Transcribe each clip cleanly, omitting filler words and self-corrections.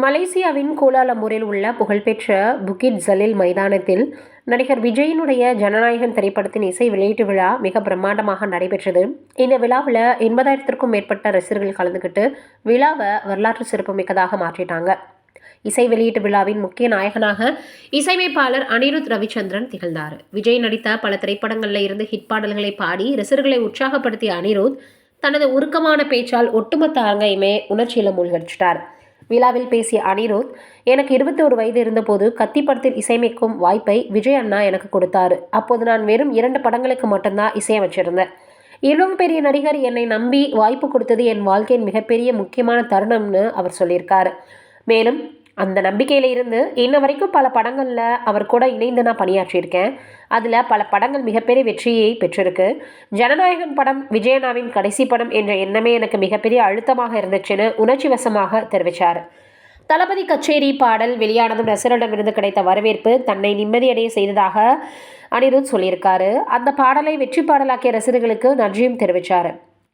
மலேசியாவின் கோலாலம்பூரில் உள்ள புகழ்பெற்ற புகிட் ஜலீல் மைதானத்தில் நடிகர் விஜயினுடைய ஜனநாயகன் திரைப்படத்தின் இசை வெளியீட்டு விழா மிக பிரம்மாண்டமாக நடைபெற்றது. இந்த விழாவில் 80,000க்கும் மேற்பட்ட ரசிகர்கள் கலந்துக்கிட்டு விழாவை வரலாற்று சிறப்புமிக்கதாக மாற்றிட்டாங்க. இசை வெளியீட்டு விழாவின் முக்கிய நாயகனாக இசையமைப்பாளர் அனிருத் ரவிச்சந்திரன் திகழ்ந்தார். விஜய் நடித்த பல திரைப்படங்களில் இருந்து ஹிட் பாடல்களை பாடி ரசிகர்களை உற்சாகப்படுத்திய அனிருத் தனது உருக்கமான பேச்சால் ஒட்டுமொத்த அரங்கையுமே உணர்ச்சியில மூழ்கடிச்சிட்டார். விழாவில் பேசிய அனிருத், எனக்கு 21 வயது இருந்தபோது கத்தி படத்தில் இசையமைக்கும் வாய்ப்பை விஜய் அண்ணா எனக்கு கொடுத்தாரு. அப்போது நான் வெறும் 2 படங்களுக்கு மட்டும்தான் இசையமைச்சிருந்தேன். இவ்வளவு பெரிய நடிகர் என்னை நம்பி வாய்ப்பு கொடுத்தது என் வாழ்க்கையின் மிகப்பெரிய முக்கியமான தருணம்னு அவர் சொல்லியிருக்காரு. மேலும் அந்த நம்பிக்கையில இருந்து இன்ன வரைக்கும் பல படங்களில் அவர் கூட இணைந்து நான் பணியாற்றியிருக்கேன். அதில் பல படங்கள் மிகப்பெரிய வெற்றியை பெற்றிருக்கு. ஜனநாயகன் படம் விஜயண்ணாவின் கடைசி படம் என்ற எண்ணமே எனக்கு மிகப்பெரிய அழுத்தமாக இருந்துச்சுன்னு உணர்ச்சி வசமாக தெரிவித்தார். தளபதி கச்சேரி பாடல் வெளியானதும் ரசிகர்களிடமிருந்து கிடைத்த வரவேற்பு தன்னை நிம்மதியடைய செய்ததாக அனிருத் சொல்லியிருக்காரு. அந்த பாடலை வெற்றி பாடலாக்கிய ரசிகர்களுக்கு நன்றியும் தெரிவித்தார்.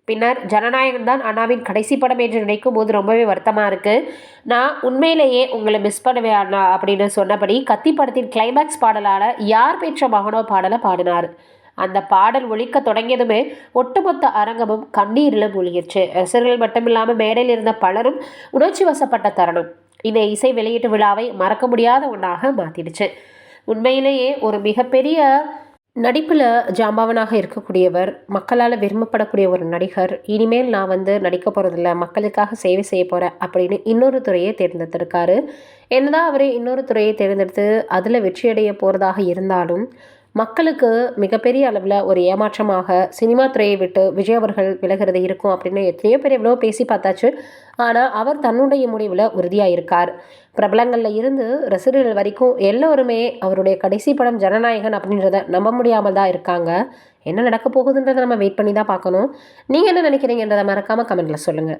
பின்னர் ஜனநாயகன் தான் அண்ணாவின் கடைசி படம் என்று நினைக்கும் போது ரொம்பவே வருத்தமாக இருக்குது. நான் உண்மையிலேயே உங்களை மிஸ் பண்ணுவேன் அண்ணா அப்படின்னு சொன்னபடி கத்தி படத்தின் கிளைமேக்ஸ் பாடலால் யார் பெற்ற மகனோ பாடலை பாடினார். அந்த பாடல் ஒழிக்க தொடங்கியதுமே ஒட்டுமொத்த அரங்கமும் கண்ணீரில் மூழ்கிடுச்சு. ரசிகர்கள் மட்டுமில்லாமல் மேடையில் இருந்த பலரும் உணர்ச்சி வசப்பட்ட தருணம் இந்த இசை வெளியீட்டு விழாவை மறக்க முடியாத ஒன்றாக மாற்றிடுச்சு. உண்மையிலேயே ஒரு மிகப்பெரிய நடிப்பில் ஜாம்பவனாக இருக்கக்கூடியவர், மக்களால் விரும்பப்படக்கூடிய ஒரு நடிகர். இனிமேல் நான் நடிக்க போகிறதில்ல, மக்களுக்காக சேவை செய்ய போகிறேன் அப்படின்னு இன்னொரு துறையை தேர்ந்தெடுத்திருக்காரு. என்னதான் அவர் இன்னொரு துறையை தேர்ந்தெடுத்து அதில் வெற்றியடைய போகிறதாக இருந்தாலும் மக்களுக்கு மிகப்பெரிய அளவில் ஒரு ஏமாற்றமாக சினிமா துறையை விட்டு விஜய் அவர்கள் விலகிறது இருக்கும் அப்படின்னு எத்தனையோ பேர் எவ்வளோ பேசி பார்த்தாச்சு. ஆனால் அவர் தன்னுடைய முடிவில் உறுதியாக இருக்கார். பிரபலங்களில் இருந்து ரசிகர்கள் வரைக்கும் எல்லோருமே அவருடைய கடைசி படம் ஜனநாயகன் அப்படின்றத நம்ப முடியாமல் தான் இருக்காங்க. என்ன நடக்க போகுதுன்றதை நம்ம வெயிட் பண்ணி தான் பார்க்கணும். நீங்கள் என்ன நினைக்கிறீங்கன்றதை மறக்காமல் கமெண்ட்டில் சொல்லுங்கள்.